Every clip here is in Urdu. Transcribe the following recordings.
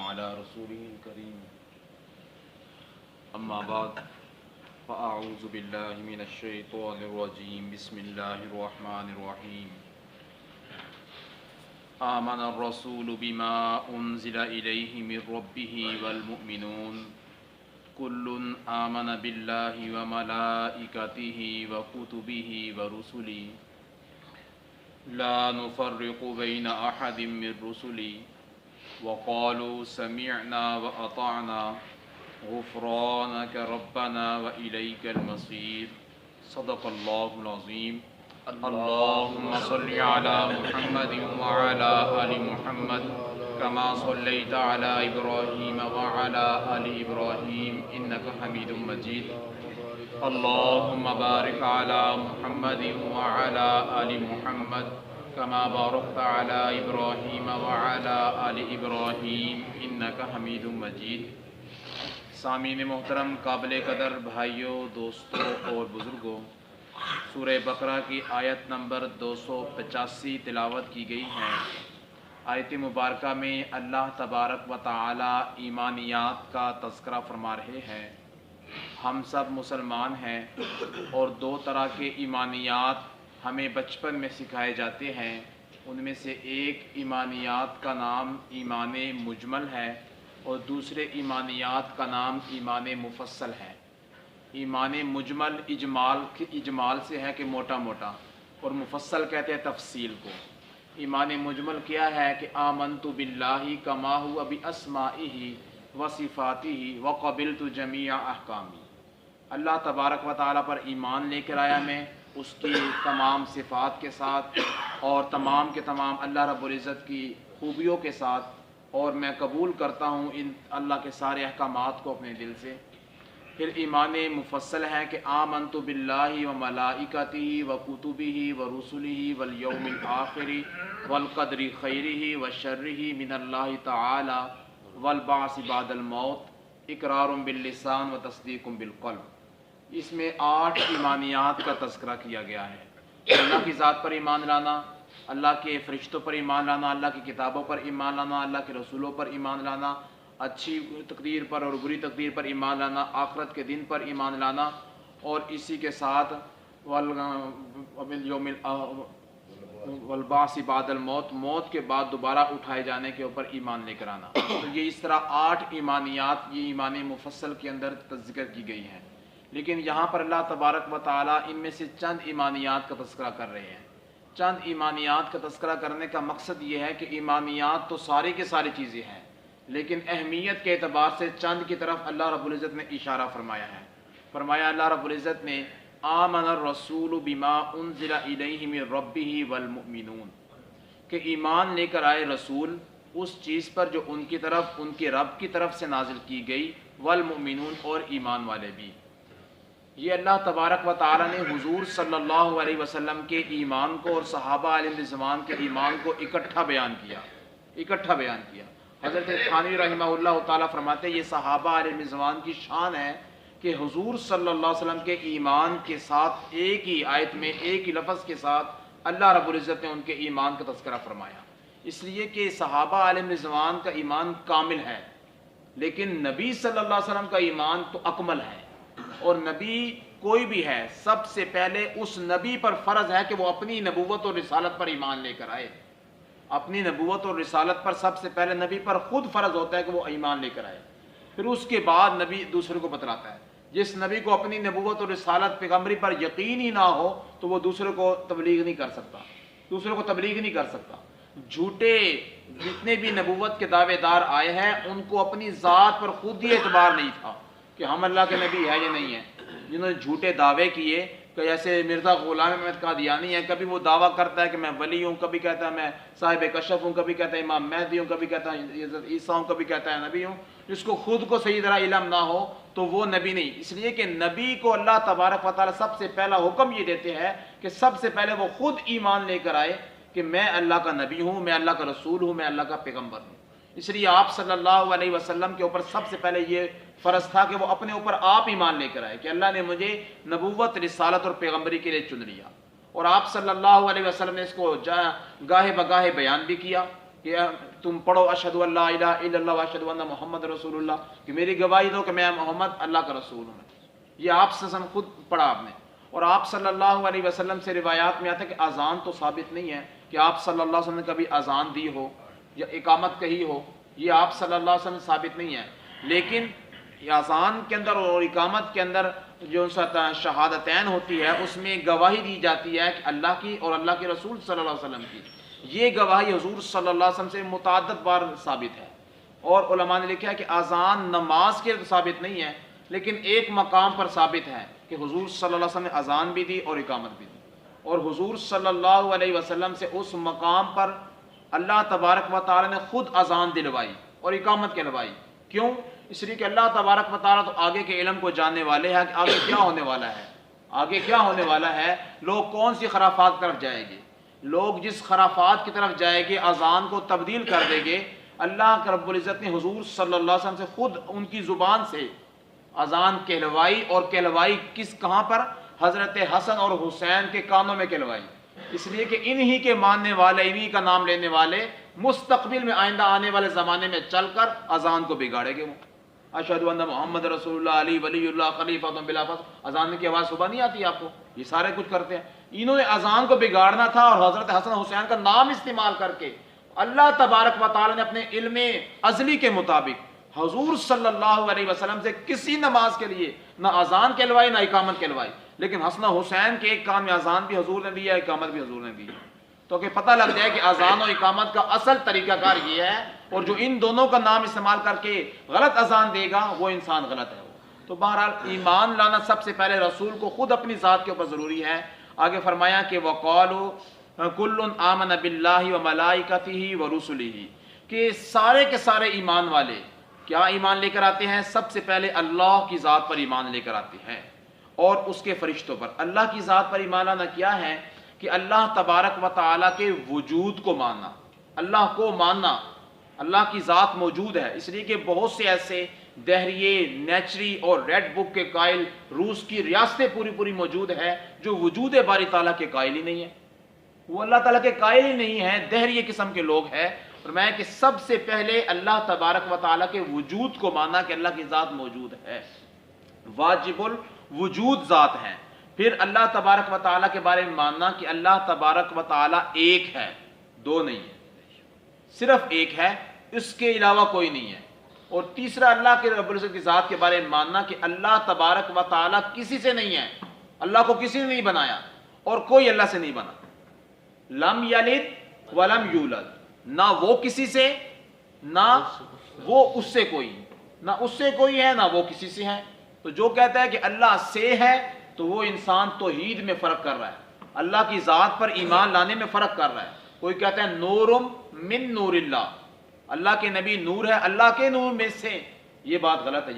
على رسوله الكريم أما بعد فأعوذ بالله من الشيطان الرجيم بسم الله الرحمن الرحيم آمن الرسول بما أنزل إليه من ربه والمؤمنون كل آمن بالله وملائكته وكتبه ورسله لا نفرق بين أحد من رسله وقالوا سمعنا وأطعنا غفرانك ربنا وإليك المصير صدق الله العظيم اللهم صل على محمد وعلى آل محمد كما صليت على إبراهيم وعلى آل إبراهيم إنك حميد مجيد اللهم بارك على محمد وعلى آل محمد كما باركت على إبراهيم وعلى آل إبراهيم إنك حميد مجيد۔ سامعین محترم، قابل قدر بھائیوں، دوستوں اور بزرگوں، سورہ بقرہ کی آیت نمبر 285 تلاوت کی گئی ہے۔ آیت مبارکہ میں اللہ تبارک و تعالی ایمانیات کا تذکرہ فرما رہے ہیں۔ ہم سب مسلمان ہیں اور دو طرح کے ایمانیات ہمیں بچپن میں سکھائے جاتے ہیں۔ ان میں سے ایک ایمانیات کا نام ایمان مجمل ہے اور دوسرے ایمانیات کا نام ایمان مفصل ہے۔ ایمان مجمل اجمال سے ہے کہ موٹا موٹا، اور مفصل کہتے ہیں تفصیل کو۔ ایمان مجمل کیا ہے کہ آمنت باللہ کما ہوا باسمائہ وصفاتہ وقبلت جمیع احکامی۔ اللہ تبارک و تعالیٰ پر ایمان لے کر آیا میں، اس کی تمام صفات کے ساتھ اور تمام کے تمام اللہ رب العزت کی خوبیوں کے ساتھ، اور میں قبول کرتا ہوں ان اللہ کے سارے احکامات کو اپنے دل سے۔ پھر ایمان مفصل ہے کہ آمنت باللہ و ملائکتہ و کتبہ و رسلہ والیوم الآخر والقدر خیرہ و شرہ من اللہ تعالی والبعث بعد الموت اقرار باللسان و تصدیق بالقلب۔ اس میں 8 ایمانیات کا تذکرہ کیا گیا ہے۔ اللہ کی ذات پر ایمان لانا، اللہ کے فرشتوں پر ایمان لانا، اللہ کی کتابوں پر ایمان لانا، اللہ کے رسولوں پر ایمان لانا، اچھی تقدیر پر اور بری تقدیر پر ایمان لانا، آخرت کے دن پر ایمان لانا، اور اسی کے ساتھ والبعث بعد الموت، موت کے بعد دوبارہ اٹھائے جانے کے اوپر ایمان لے کر آنا۔ تو یہ اس طرح 8 ایمانیات یہ ایمان مفصل کے اندر ذکر کی گئی ہیں۔ لیکن یہاں پر اللہ تبارک و تعالیٰ ان میں سے چند ایمانیات کا تذکرہ کر رہے ہیں۔ چند ایمانیات کا تذکرہ کرنے کا مقصد یہ ہے کہ ایمانیات تو ساری کی ساری چیزیں ہیں، لیکن اہمیت کے اعتبار سے چند کی طرف اللہ رب العزت نے اشارہ فرمایا ہے۔ فرمایا اللہ رب العزت نے آمن الرسول بما انزل الیہ من ربہ والمؤمنون، کہ ایمان لے کر آئے رسول اس چیز پر جو ان کی طرف ان کے رب کی طرف سے نازل کی گئی، والمؤمنون اور ایمان والے بھی۔ یہ اللہ تبارک و تعالیٰ نے حضور صلی اللہ علیہ وسلم کے ایمان کو اور صحابہ علیہ رضوان کے ایمان کو اکٹھا بیان کیا۔ حضرت تھانوی رحمہ اللہ تعالیٰ فرماتے ہیں یہ صحابہ علیہ رضوان کی شان ہے کہ حضور صلی اللہ علیہ وسلم کے ایمان کے ساتھ ایک ہی آیت میں ایک ہی لفظ کے ساتھ اللہ رب العزت نے ان کے ایمان کا تذکرہ فرمایا، اس لیے کہ صحابہ علیہ رضوان کا ایمان کامل ہے، لیکن نبی صلی اللہ علیہ وسلم کا ایمان تو اکمل ہے۔ اور نبی کوئی بھی ہے، سب سے پہلے اس نبی پر فرض ہے کہ وہ اپنی نبوت اور رسالت پر ایمان لے کر آئے۔ اپنی نبوت اور رسالت پر سب سے پہلے نبی پر خود فرض ہوتا ہے کہ وہ ایمان لے کر آئے، پھر اس کے بعد نبی دوسرے کو بتلاتا ہے۔ جس نبی کو اپنی نبوت اور رسالت پیغمبری پر یقین ہی نہ ہو تو وہ دوسرے کو تبلیغ نہیں کر سکتا۔ جھوٹے جتنے بھی نبوت کے دعوے دار آئے ہیں ان کو اپنی ذات پر خود ہی اعتبار نہیں تھا کہ ہم اللہ کے نبی ہے یا نہیں ہے۔ جنہوں نے جھوٹے دعوے کیے کہ جیسے مرزا غلام احمد قادیانی ہے، کبھی وہ دعویٰ کرتا ہے کہ میں ولی ہوں، کبھی کہتا ہے میں صاحب کشف ہوں، کبھی کہتا ہے امام مہدی ہوں، کبھی کہتا ہے عیسیٰ ہوں، کبھی کہتا ہے نبی ہوں۔ جس کو خود کو صحیح طرح علم نہ ہو تو وہ نبی نہیں، اس لیے کہ نبی کو اللہ تبارک و تعالیٰ سب سے پہلا حکم یہ دیتے ہیں کہ سب سے پہلے وہ خود ایمان لے کر آئے کہ میں اللہ کا نبی ہوں، میں اللہ کا رسول ہوں، میں اللہ کا پیغمبر ہوں۔ اس لیے آپ صلی اللہ علیہ وسلم کے اوپر سب سے پہلے یہ فرض تھا کہ وہ اپنے اوپر آپ ایمان لے کر آئے کہ اللہ نے مجھے نبوت، رسالت اور پیغمبری کے لیے چن لیا، اور آپ صلی اللہ علیہ وسلم نے اس کو گاہے بگاہے بیان بھی کیا کہ تم پڑھو اشہد ان لا الہ الا اللہ و اشہد ان محمد رسول اللہ، کہ میری گواہی دو کہ میں محمد اللہ کا رسول ہوں. یہ آپ صلی اللہ علیہ وسلم خود پڑھا آپ نے. اور آپ صلی اللہ علیہ وسلم سے روایات میں آتا ہے کہ اذان تو ثابت نہیں ہے کہ آپ صلی اللہ علیہ وسلم نے کبھی اذان دی ہو یا اقامت کہی ہو، یہ آپ صلی اللہ علیہ وسلم ثابت نہیں ہے. لیکن اذان کے اندر اور اقامت کے اندر جو شہادتین ہوتی ہے اس میں گواہی دی جاتی ہے کہ اللہ کی اور اللہ کے رسول صلی اللہ علیہ وسلم کی. یہ گواہی حضور صلی اللہ علیہ وسلم سے متعدد بار ثابت ہے. اور علماء نے لکھا ہے کہ اذان نماز کے ثابت نہیں ہے، لیکن ایک مقام پر ثابت ہے کہ حضور صلی اللہ علیہ وسلم نے اذان بھی دی اور اقامت بھی دی. اور حضور صلی اللہ علیہ وسلم سے اس مقام پر اللہ تبارک و تعالی نے خود اذان دلوائی اور اقامت کہلوائی. کیوں؟ اس لیے کہ اللہ تبارک و تعالی تو آگے کے علم کو جاننے والے ہیں کہ آگے کیا ہونے والا ہے. آگے کیا ہونے والا ہے، لوگ کون سی خرافات کی طرف جائیں گے. لوگ جس خرافات کی طرف جائیں گے، اذان کو تبدیل کر دیں گے. اللہ کا رب العزت نے حضور صلی اللہ علیہ وسلم سے خود ان کی زبان سے اذان کہلوائی، اور کہلوائی کہاں پر؟ حضرت حسن اور حسین کے کانوں میں کہلوائی. اس لیے کہ انہی کے ماننے والے، انہی کا نام لینے والے مستقبل میں آئندہ آنے والے زمانے میں چل کر اذان کو بگاڑے گے. وہ اشہد ان محمد رسول اللہ علی ولی اللہ خلیفہ بلا فخر، اذان کی آواز صبح نہیں آتی آپ کو؟ یہ سارے کچھ کرتے ہیں. انہوں نے اذان کو بگاڑنا تھا اور حضرت حسن حسین کا نام استعمال کر کے اللہ تبارک و تعالی نے اپنے علم ازلی کے مطابق حضور صلی اللہ علیہ وسلم سے کسی نماز کے لیے نہ اذان کہلوائی نہ اقامت کہلوائی. لیکن حسن حسین کے ایک کان میں اذان بھی حضور نے دیا، اقامت بھی حضور نے دی. تو کہ پتہ لگ جائے کہ اذان و اقامت کا اصل طریقہ کار یہ ہے، اور جو ان دونوں کا نام استعمال کر کے غلط اذان دے گا وہ انسان غلط ہے. تو بہرحال ایمان لانا سب سے پہلے رسول کو خود اپنی ذات کے اوپر ضروری ہے. آگے فرمایا کہ وَقَالُوا كُلٌّ آمَنَ بِاللَّهِ وَمَلَائِكَتِهِ وَرُسُلِهِ، کہ سارے کے سارے ایمان والے کیا ایمان لے کر آتے ہیں؟ سب سے پہلے اللہ کی ذات پر ایمان لے کر آتے ہیں اور اس کے فرشتوں پر. اللہ کی ذات پر ایمان لانا کیا ہے؟ کہ اللہ تبارک و تعالیٰ کے وجود کو ماننا، اللہ کو ماننا. اللہ کی ذات موجود ہے. اس لیے کہ بہت سے ایسے دہریے، نیچری اور ریڈ بک کے قائل، روس کی ریاستیں پوری موجود ہے جو وجود باری تعالیٰ کے قائل ہی نہیں ہے. وہ اللہ تعالیٰ کے قائل ہی نہیں ہیں، دہریے قسم کے لوگ ہیں. فرمایا کہ سب سے پہلے اللہ تبارک و تعالیٰ کے وجود کو ماننا کہ اللہ کی ذات موجود ہے، واجب الوجود ذات ہے. پھر اللہ تبارک و تعالیٰ کے بارے میں ماننا کہ اللہ تبارک و تعالیٰ ایک ہے، دو نہیں ہے، صرف ایک ہے، اس کے علاوہ کوئی نہیں ہے. اور تیسرا اللہ کے رب العزت کی ذات کے بارے میں ماننا کہ اللہ تبارک و تعالیٰ کسی سے نہیں ہے، اللہ کو کسی نے نہیں بنایا اور کوئی اللہ سے نہیں بنا. لم یلد ولم یولد، نہ وہ کسی سے نہ وہ اس سے کوئی، نہ اس سے کوئی ہے نہ وہ کسی سے ہے. تو جو کہتا ہے کہ اللہ سے ہے تو وہ انسان توحید میں فرق کر رہا ہے، اللہ کی ذات پر ایمان لانے میں فرق کر رہا ہے. کوئی کہتا ہے نورم من نور اللہ، اللہ کے نبی نور ہے اللہ کے نور میں سے، یہ بات غلط ہے.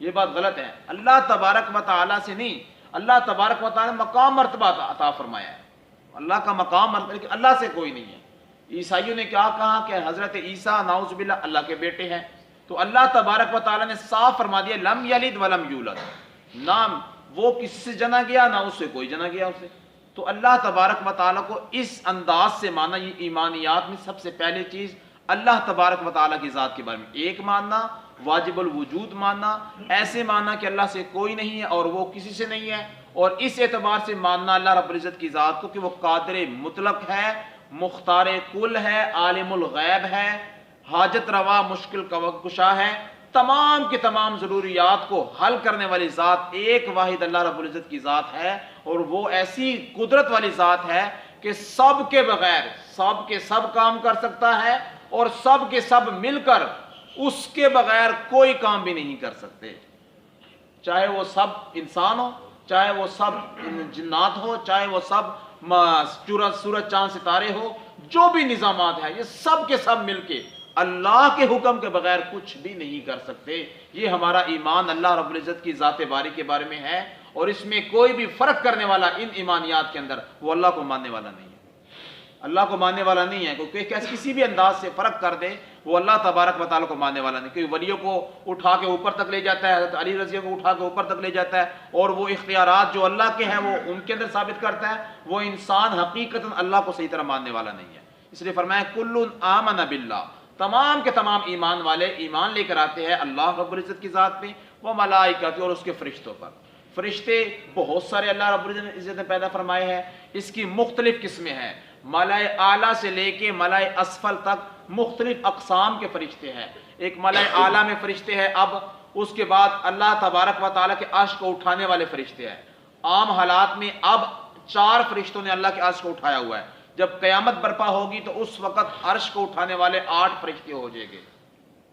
یہ بات غلط ہے. اللہ تبارک و تعالیٰ سے نہیں، اللہ تبارک و تعالیٰ نے مقام مرتبہ عطا فرمایا ہے، اللہ کا مقام مرتبہ، اللہ سے کوئی نہیں ہے. عیسائیوں نے کیا کہا کہ حضرت عیسیٰ نعوذ باللہ اللہ کے بیٹے ہیں. تو اللہ تبارک و تعالیٰ نے صاف فرما دیا لم یلد ولم یولد، نہ وہ کسی سے جنا گیا نہ اس سے کوئی جنا گیا اسے. تو اللہ تبارک و تعالیٰ کو اس انداز سے ماننا، یہ ایمانیات میں سب سے پہلی چیز اللہ تبارک و تعالیٰ کی ذات کے بارے میں ایک ماننا، واجب الوجود ماننا، ایسے ماننا کہ اللہ سے کوئی نہیں ہے اور وہ کسی سے نہیں ہے. اور اس اعتبار سے ماننا اللہ رب العزت کی ذات کو کہ وہ قادر مطلق ہے، مختار کل ہے، عالم الغیب ہے، حاجت روا مشکل کشا ہے، تمام کے تمام ضروریات کو حل کرنے والی ذات ایک واحد اللہ رب العزت کی ذات ہے. اور وہ ایسی قدرت والی ذات ہے کہ سب کے بغیر سب کے سب کام کر سکتا ہے، اور سب کے سب مل کر اس کے بغیر کوئی کام بھی نہیں کر سکتے. چاہے وہ سب انسان ہو، چاہے وہ سب جنات ہو، چاہے وہ سب سورج چاند ستارے ہو، جو بھی نظامات ہیں یہ سب کے سب مل کے اللہ کے حکم کے بغیر کچھ بھی نہیں کر سکتے. یہ ہمارا ایمان اللہ رب العزت کی ذات باری کے بارے میں ہے، اور اس میں کوئی بھی فرق کرنے والا ان ایمانیات کے اندر وہ اللہ کو ماننے والا نہیں ہے. اللہ کو ماننے والا نہیں ہے، کیونکہ کسی بھی انداز سے فرق کر دے وہ اللہ تبارک و تعالیٰ کو ماننے والا نہیں. کیونکہ ولیوں کو اٹھا کے اوپر تک لے جاتا ہے، حضرت علی رضی اللہ کو اٹھا کے اوپر تک لے جاتا ہے، اور وہ اختیارات جو اللہ کے ہیں وہ ان کے اندر ثابت کرتا ہے. وہ انسان حقیقتاً اللہ کو صحیح طرح ماننے والا نہیں ہے. اس لیے فرمایا کل آمن باللہ، تمام کے تمام ایمان والے ایمان لے کر آتے ہیں اللہ رب العزت کی ذات پہ، وہ ملائکہ اور اس کے فرشتوں پر۔ فرشتے بہت سارے اللہ رب العزت نے پیدا فرمائے ہیں، اس کی مختلف قسمیں ہیں، ملائے اعلیٰ سے لے کے ملائے اسفل تک مختلف اقسام کے فرشتے ہیں۔ ایک ملائے اعلیٰ میں فرشتے ہیں، اب اس کے بعد اللہ تبارک و تعالیٰ کے عرش کو اٹھانے والے فرشتے ہیں۔ عام حالات میں اب 4 فرشتوں نے اللہ کے عرش کو اٹھایا ہوا ہے، جب قیامت برپا ہوگی تو اس وقت عرش کو اٹھانے والے 8 فرشتے ہو جائیں گے۔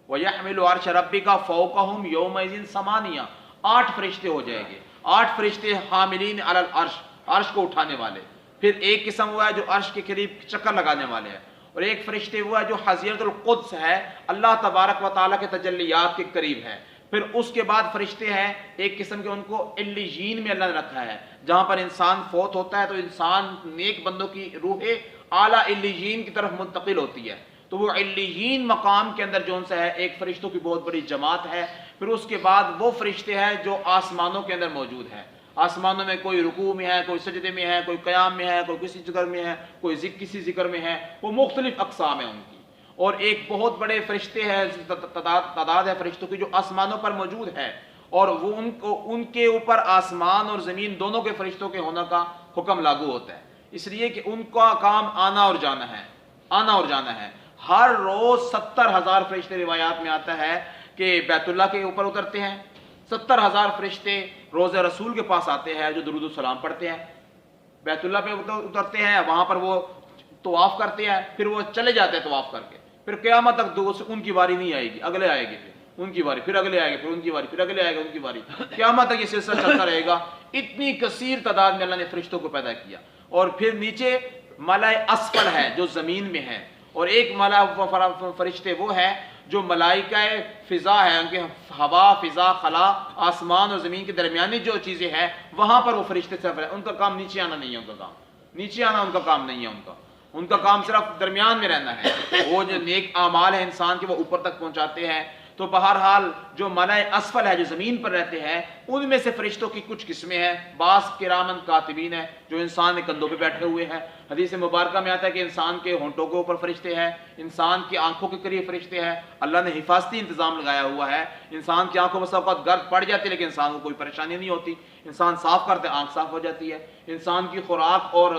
وَيَحْمِلُ عَرْشَ رَبِّكَ فَوْقَهُمْ يَوْمَئِذٍ ثَمَانِيَةٌ، 8 فرشتے ہو جائیں گے، 8 فرشتے حاملین علی العرش، عرش کو اٹھانے والے۔ پھر ایک قسم ہوا ہے جو عرش کے قریب چکر لگانے والے ہیں، اور ایک فرشتے ہوا ہے جو حضیرت القدس ہے، اللہ تبارک و تعالیٰ کے تجلیات کے قریب ہے۔ پھر اس کے بعد فرشتے ہیں ایک قسم کے، ان کو علیین میں اللہ نے رکھا ہے، جہاں پر انسان فوت ہوتا ہے تو انسان نیک بندوں کی روحیں اعلیٰ علیین کی طرف منتقل ہوتی ہے، تو وہ علیین مقام کے اندر جو ان سے ہے ایک فرشتوں کی بہت بڑی جماعت ہے۔ پھر اس کے بعد وہ فرشتے ہیں جو آسمانوں کے اندر موجود ہیں، آسمانوں میں کوئی رکوع میں ہے، کوئی سجدے میں ہے، کوئی قیام میں ہے، کوئی کسی ذکر میں ہے، کوئی کسی ذکر میں ہے، وہ مختلف اقسام ہیں ان کی۔ اور ایک بہت بڑے فرشتے ہیں، تعداد ہے فرشتوں کی جو آسمانوں پر موجود ہے، اور وہ ان کے اوپر آسمان اور زمین دونوں کے فرشتوں کے ہونے کا حکم لاگو ہوتا ہے، اس لیے کہ ان کا کام آنا اور جانا ہے، آنا اور جانا ہے۔ ہر روز 70,000 فرشتے، روایات میں آتا ہے کہ بیت اللہ کے اوپر اترتے ہیں، 70,000 فرشتے روز رسول کے پاس آتے ہیں جو درود و سلام پڑھتے ہیں، بیت اللہ پہ اترتے ہیں، وہاں پر وہ طواف کرتے ہیں، پھر وہ چلے جاتے ہیں طواف کر کے، پھر قیامت تک ان کی باری نہیں آئے گی، اگلے آئے گی، پھر ان کی باری، پھر اگلے آئے گی، پھر ان کی باری، پھر اگلے آئے گا ان کی باری، قیامت تک یہ سلسلہ چلتا رہے گا۔ اتنی کثیر تعداد میں اللہ نے فرشتوں کو پیدا کیا۔ اور پھر نیچے ملائے اسفل ہے جو زمین میں ہے، اور ایک ملائے فرشتے وہ ہے جو ملائکہ فضا ہے، ان کے ہوا، فضا، خلا، آسمان اور زمین کے درمیانی جو چیزیں ہیں وہاں پر وہ فرشتے صرف ہیں، ان کا کام نیچے آنا نہیں ہے، ان کا کام نیچے آنا ان کا کام نہیں ہے، ان کا کام صرف درمیان میں رہنا ہے۔ وہ جو نیک اعمال ہیں انسان کے وہ اوپر تک پہنچاتے ہیں۔ تو بہرحال جو ملائے اسفل ہے جو زمین پر رہتے ہیں، ان میں سے فرشتوں کی کچھ قسمیں ہیں، بعض کرامن کاتبین ہیں جو انسان کے کندھوں پہ بیٹھے ہوئے ہیں۔ حدیث مبارکہ میں آتا ہے کہ انسان کے ہونٹوں کے اوپر فرشتے ہیں، انسان کی آنکھوں کے قریب فرشتے ہیں، اللہ نے حفاظتی انتظام لگایا ہوا ہے۔ انسان کی آنکھوں میں سب وقت گرد پڑ جاتی ہے لیکن انسان کو کوئی پریشانی نہیں ہوتی، انسان صاف کرتے آنکھ صاف ہو جاتی ہے۔ انسان کی خوراک اور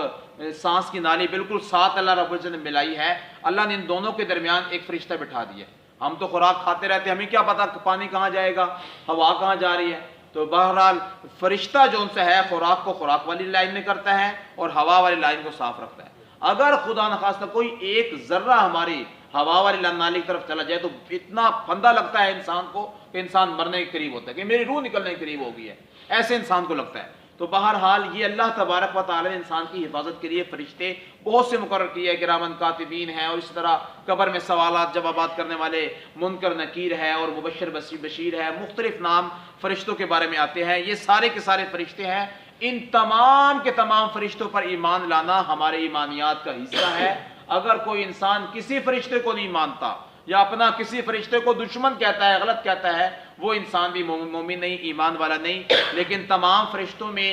سانس کی نالی بالکل ساتھ اللہ رب العزت نے ملائی ہے، اللہ نے ان دونوں کے درمیان ایک فرشتہ بٹھا دیا۔ ہم تو خوراک کھاتے رہتے ہیں، ہمیں کیا پتا پانی کہاں جائے گا، ہوا کہاں جا رہی ہے، تو بہرحال فرشتہ جو ان سے ہے خوراک کو خوراک والی لائن میں کرتا ہے اور ہوا والی لائن کو صاف رکھتا ہے۔ اگر خدا نخواستہ کوئی ایک ذرہ ہماری ہوا والی نالی کی طرف چلا جائے تو اتنا پھندا لگتا ہے انسان کو کہ انسان مرنے کے قریب ہوتا ہے کہ میری روح نکلنے کے قریب ہو گئی ہے، ایسے انسان کو لگتا ہے۔ تو بہرحال یہ اللہ تبارک و تعالی نے انسان کی حفاظت کے لیے فرشتے بہت سے مقرر کیے، کرامن کاتبین ہیں، اور اس طرح قبر میں سوالات جوابات کرنے والے منکر نکیر ہے اور مبشر بشیر ہے، مختلف نام فرشتوں کے بارے میں آتے ہیں۔ یہ سارے کے سارے فرشتے ہیں، ان تمام کے تمام فرشتوں پر ایمان لانا ہمارے ایمانیات کا حصہ ہے۔ اگر کوئی انسان کسی فرشتے کو نہیں مانتا یا اپنا کسی فرشتے کو دشمن کہتا ہے، غلط کہتا ہے، وہ انسان بھی مومن نہیں، ایمان والا نہیں۔ لیکن تمام فرشتوں میں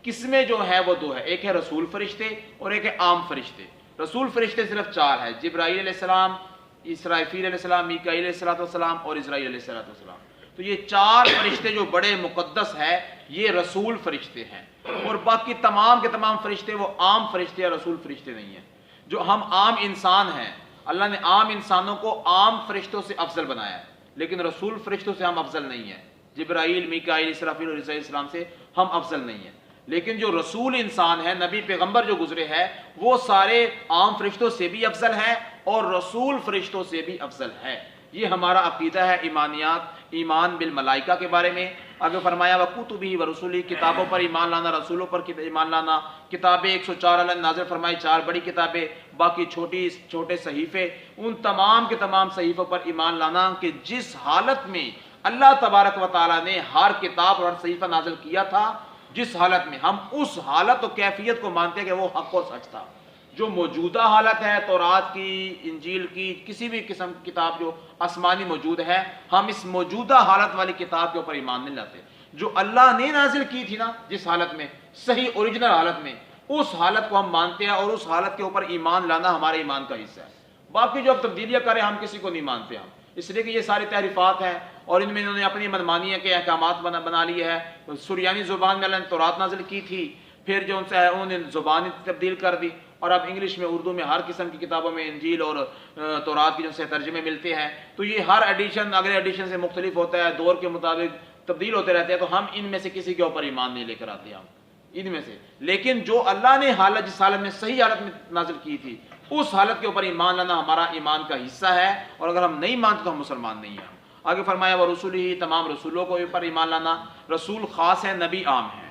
قسمیں جو ہے وہ 2 ہے، ایک ہے رسول فرشتے اور ایک ہے عام فرشتے۔ رسول فرشتے صرف 4 ہے، جبرائیل علیہ السلام، اسرافیل علیہ السلام، میکائیل علیہ السلام اور اسرائیل علیہ السلام۔ تو یہ 4 فرشتے جو بڑے مقدس ہے یہ رسول فرشتے ہیں، اور باقی تمام کے تمام فرشتے وہ عام فرشتے یا رسول فرشتے نہیں ہیں۔ جو ہم عام انسان ہیں، اللہ نے عام انسانوں کو عام فرشتوں سے افضل بنایا ہے، لیکن رسول فرشتوں سے ہم افضل نہیں ہیں۔ جبرائیل، میکائیل، اسرافیل اور عیسیٰ علیہ السلام سے ہم افضل نہیں ہیں، لیکن جو رسول انسان ہے، نبی پیغمبر جو گزرے ہیں، وہ سارے عام فرشتوں سے بھی افضل ہیں اور رسول فرشتوں سے بھی افضل ہے۔ یہ ہمارا عقیدہ ہے ایمانیات، ایمان بالملائکہ کے بارے میں۔ اگر فرمایا وَكُتُبِهِ وَرُسُلِهِ، کتابوں پر ایمان لانا، رسولوں پر ایمان لانا۔ کتابیں 104 اللہ نے نازل فرمائی، 4 بڑی کتابیں، باقی چھوٹے صحیفے، ان تمام کے تمام صحیفوں پر ایمان لانا کہ جس حالت میں اللہ تبارک و تعالیٰ نے ہر کتاب اور ہر صحیفہ نازل کیا تھا، جس حالت میں ہم اس حالت و کیفیت کو مانتے ہیں کہ وہ حق و سچ تھا۔ جو موجودہ حالت ہے تورات کی، انجیل کی، کسی بھی قسم کی کتاب جو آسمانی موجود ہے، ہم اس موجودہ حالت والی کتاب کے اوپر ایمان نہیں لاتے۔ جو اللہ نے نازل کی تھی نا جس حالت میں، صحیح اوریجنل حالت میں، اس حالت کو ہم مانتے ہیں اور اس حالت کے اوپر ایمان لانا ہمارے ایمان کا حصہ ہے. باقی جو اب تبدیلیاں کریں ہم کسی کو نہیں مانتے ہم، اس لیے کہ یہ ساری تحریفات ہیں اور ان میں انہوں نے اپنی منمانیہ کے احکامات بنا لیے ہیں. سریانی زبان میں اللہ نے تورات نازل کی تھی، پھر جو ان سے ہے انہوں نے زبان تبدیل کر دی، اور اب انگلش میں اردو میں ہر قسم کی کتابوں میں انجیل اور تورات کے جو سے ترجمے ملتے ہیں. تو یہ ہر ایڈیشن اگلے ایڈیشن سے مختلف ہوتا ہے، دور کے مطابق تبدیل ہوتے رہتے ہیں. تو ہم ان میں سے کسی کے اوپر ایمان نہیں لے کر آتے ہم ان میں سے، لیکن جو اللہ نے حالت جس حالت میں صحیح حالت میں نازل کی تھی اس حالت کے اوپر ایمان لانا ہمارا ایمان کا حصہ ہے، اور اگر ہم نہیں مانتے تو ہم مسلمان نہیں ہیں. آگے فرمایا وہ رسول ہی، تمام رسولوں کو اوپر ایمان لانا. رسول خاص ہے، نبی عام ہے.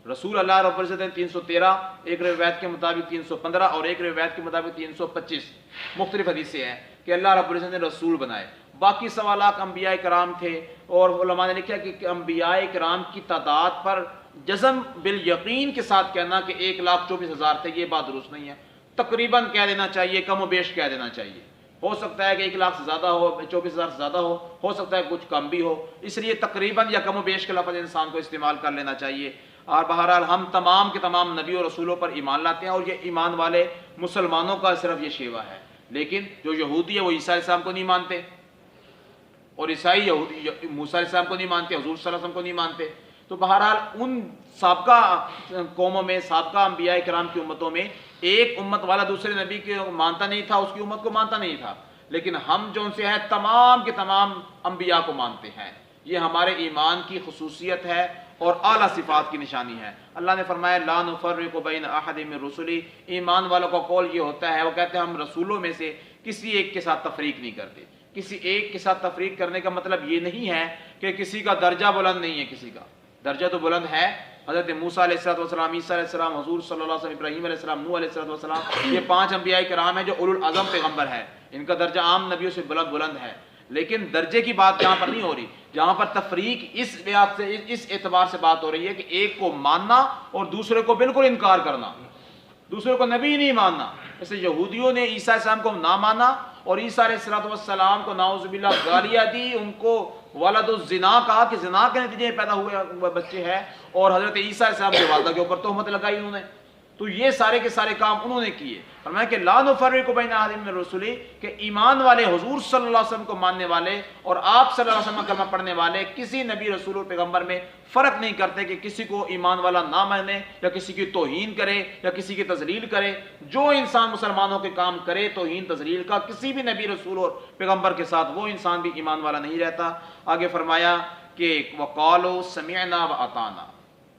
رسول اللہ رب العزت نے 313، ایک روایت کے مطابق 315 اور ایک روایت کے مطابق 325 مختلف حدیثیں ہیں کہ اللہ رب العزت نے رسول بنائے. باقی سوالات انبیاء کرام تھے، اور علماء نے لکھا کہ انبیاء کرام کی تعداد پر جزم بالیقین کے ساتھ کہنا کہ 1,24,000 تھے، یہ بات درست نہیں ہے. تقریباً کہہ دینا چاہیے، کم و بیش کہہ دینا چاہیے. ہو سکتا ہے کہ 1,00,000 سے زیادہ ہو، 24,000 سے زیادہ ہو سکتا ہے کچھ کم بھی ہو، اس لیے تقریباً یا کم و بیش کے لفظ انسان کو استعمال کر لینا چاہیے. اور بہرحال ہم تمام کے تمام نبی اور رسولوں پر ایمان لاتے ہیں، اور یہ ایمان والے مسلمانوں کا صرف یہ شیوہ ہے. لیکن جو یہودی ہے وہ عیسیٰ علیہ السلام کو نہیں مانتے، اور عیسائی موسیٰ علیہ السلام کو نہیں مانتے، حضور صلی اللہ علیہ وسلم کو نہیں مانتے. تو بہرحال ان سابقہ قوموں میں، سابقہ انبیاء کرام کی امتوں میں ایک امت والا دوسرے نبی کو مانتا نہیں تھا، اس کی امت کو مانتا نہیں تھا. لیکن ہم جو ان سے ہے تمام کے تمام انبیاء کو مانتے ہیں. یہ ہمارے ایمان کی خصوصیت ہے اور اعلیٰ صفات کی نشانی ہے. اللہ نے فرمایا لا نفرق بین احد من رسلی، ایمان والوں کا قول یہ ہوتا ہے، وہ کہتے ہیں ہم رسولوں میں سے کسی ایک کے ساتھ تفریق نہیں کرتے. کسی ایک کے ساتھ تفریق کرنے کا مطلب یہ نہیں ہے کہ کسی کا درجہ بلند نہیں ہے، کسی کا درجہ تو بلند ہے. حضرت موسیٰ علیہ السلام، عیسیٰ علیہ السلام، حضور صلی اللہ علیہ وسلم، ابراہیم علیہ السلام، نوح علیہ السلام، یہ 5 انبیاء کرام ہیں جو اولو العزم پیغمبر ہیں. ان کا درجہ عام نبیوں سے بلند ہے. لیکن درجے کی بات یہاں پر نہیں ہو رہی، جہاں پر تفریق اس لحاظ سے، اس اعتبار سے بات ہو رہی ہے کہ ایک کو ماننا اور دوسرے کو بالکل انکار کرنا، دوسرے کو نبی نہیں ماننا. جیسے یہودیوں نے عیسیٰ علیہ السلام کو نہ مانا اور عیسیٰ علیہ السلام کو نعوذ باللہ گالیاں دی، ان کو ولد الزنا کہا کہ زنا کے نتیجے میں پیدا ہوئے بچے ہیں، اور حضرت عیسیٰ علیہ السلام کے والدہ کے اوپر تہمت لگائی انہوں نے. تو یہ سارے کے سارے کام انہوں نے کیے. فرمایا کہ لا نفرق بین احد من رسلی، کہ ایمان والے، حضور صلی اللہ علیہ وسلم کو ماننے والے اور آپ صلی اللہ علیہ وسلم کا کلمہ پڑھنے والے کسی نبی، رسول اور پیغمبر میں فرق نہیں کرتے کہ کسی کو ایمان والا نہ مانے یا کسی کی توہین کرے یا کسی کی تذلیل کرے. جو انسان مسلمانوں کے کام کرے توہین تذلیل کا کسی بھی نبی، رسول اور پیغمبر کے ساتھ، وہ انسان بھی ایمان والا نہیں رہتا. آگے فرمایا کہ وقالوا سمعنا واطعنا،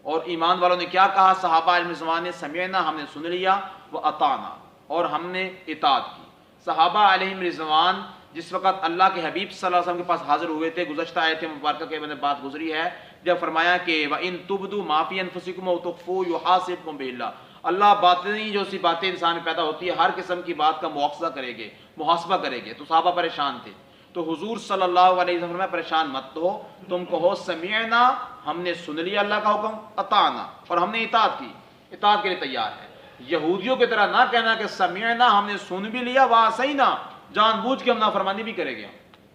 اور ایمان والوں نے کیا کہا؟ صحابہ علم زمان نے سمعنا، ہم نے سن لیا، واطعنا، اور ہم نے اطاعت کی. صحابہ علیہم رضوان جس وقت اللہ کے حبیب صلی اللہ علیہ وسلم کے پاس حاضر ہوئے تھے، گزشتہ آیت مبارکہ کے میں بات گزری ہے، جب فرمایا کہ وَإِن تُبْدُوا مَا فِي أَنفُسِكُمْ أَوْ تُخْفُوهُ يُحَاسِبْكُم بِهِ اللَّهُ، اللہ باطنی جو سی باتیں انسان میں پیدا ہوتی ہے ہر قسم کی بات کا مواخذہ کرے گے، محاسبہ کرے گے. تو صحابہ پریشان تھے. تو حضور صلی اللہ علیہ وسلم میں پریشان مت ہو، تم کہو سمعنا، ہم نے سن لیا اللہ کا حکم، اطعنا، اور ہم نے اطاعت کی، اطاعت کے لیے تیار ہے. یہودیوں کی طرح نہ کہنا کہ سمعنا، ہم نے سن بھی لیا، وعصینا، جان بوجھ کے ہم نافرمانی بھی کریں گے.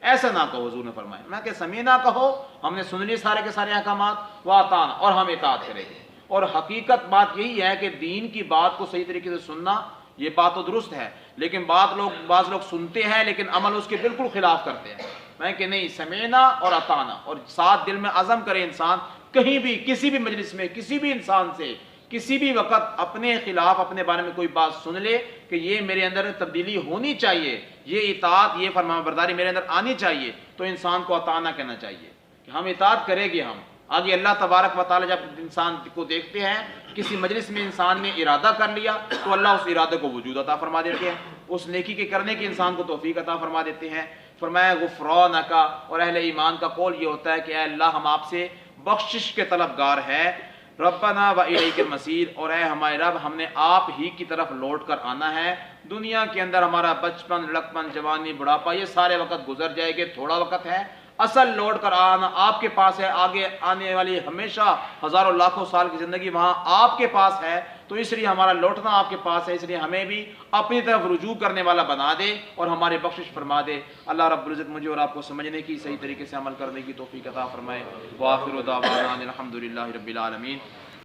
ایسا نہ کہو، حضور نے فرمایا میں کہ سمعنا کہو، ہم نے سن لیے سارے کے سارے احکامات، واطعنا، اور ہم اطاعت کریں گے. اور حقیقت بات یہی ہے کہ دین کی بات کو صحیح طریقے سے سننا، یہ بات تو درست ہے، لیکن بعض لوگ سنتے ہیں لیکن عمل اس کے بالکل خلاف کرتے ہیں. میں کہ نہیں، سمعنا اور اطعنا، اور ساتھ دل میں عزم کرے انسان، کہیں بھی کسی بھی مجلس میں کسی بھی انسان سے کسی بھی وقت اپنے خلاف اپنے بارے میں کوئی بات سن لے کہ یہ میرے اندر تبدیلی ہونی چاہیے، یہ اطاعت، یہ فرمان برداری میرے اندر آنی چاہیے، تو انسان کو اطعنا کہنا چاہیے کہ ہم اطاعت کریں گے. ہم آگے اللہ تبارک و تعالیٰ جب انسان کو دیکھتے ہیں، کسی مجلس میں انسان نے ارادہ کر لیا تو اللہ اس ارادے کو وجود عطا فرما دیتے ہیں، اس نیکی کے کرنے کی انسان کو توفیق عطا فرما دیتے ہیں. فرمایا غفرانک، اور اہل ایمان کا قول یہ ہوتا ہے کہ اے اللہ ہم آپ سے بخشش کے طلبگار ہیں. ربنا و الیک المصیر، اور اے ہمارے رب ہم نے آپ ہی کی طرف لوٹ کر آنا ہے. دنیا کے اندر ہمارا بچپن، لڑکپن، جوانی، بڑھاپا، یہ سارے وقت گزر جائے گے، تھوڑا وقت ہے. اصل لوٹ کر آنا آپ کے پاس ہے. آگے آنے والی ہمیشہ ہزاروں لاکھوں سال کی زندگی وہاں آپ کے پاس ہے. تو اس لیے ہمارا لوٹنا آپ کے پاس ہے، اس لیے ہمیں بھی اپنی طرف رجوع کرنے والا بنا دے اور ہماری بخشش فرما دے. اللہ رب العزت مجھے اور آپ کو سمجھنے کی، صحیح طریقے سے عمل کرنے کی توفیق عطا فرمائے. وآخر دعوانا الحمد للہ رب العالمین.